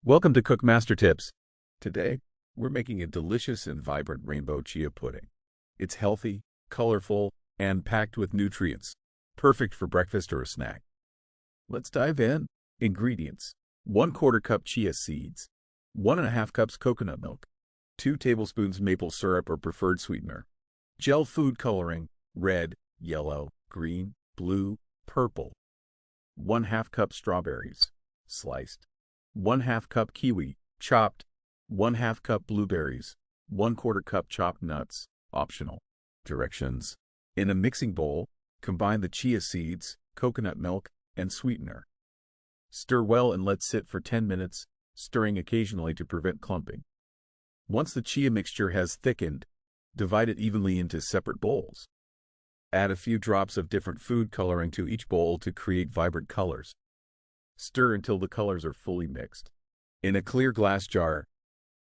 Welcome to Cook Master Tips. Today, we're making a delicious and vibrant rainbow chia pudding. It's healthy, colorful, and packed with nutrients. Perfect for breakfast or a snack. Let's dive in. Ingredients: 1/4 cup chia seeds, 1½ cups coconut milk, 2 tablespoons maple syrup or preferred sweetener, gel food coloring, red, yellow, green, blue, purple, 1/2 cup strawberries, sliced, 1/2 cup kiwi, chopped, 1/2 cup blueberries, 1/4 cup chopped nuts, optional. Directions: in a mixing bowl, combine the chia seeds, coconut milk, and sweetener. Stir well and let sit for 10 minutes, stirring occasionally to prevent clumping. Once the chia mixture has thickened, divide it evenly into separate bowls. Add a few drops of different food coloring to each bowl to create vibrant colors. Stir until the colors are fully mixed. In a clear glass jar,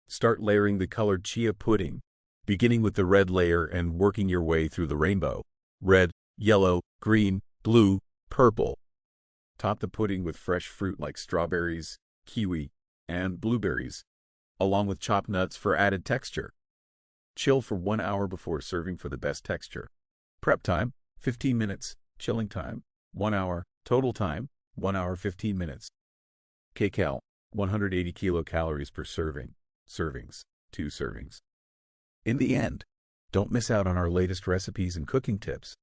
start layering the colored chia pudding, beginning with the red layer and working your way through the rainbow: red, yellow, green, blue, purple. Top the pudding with fresh fruit like strawberries, kiwi, and blueberries, along with chopped nuts for added texture. Chill for 1 hour before serving for the best texture. Prep time: 15 minutes. Chilling time: 1 hour. Total time: 1 hour 15 minutes. Kcal: 180 kilocalories per serving. Servings: 2 servings. In the end, don't miss out on our latest recipes and cooking tips.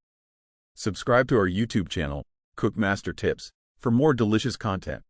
Subscribe to our YouTube channel, Cook Master Tips, for more delicious content.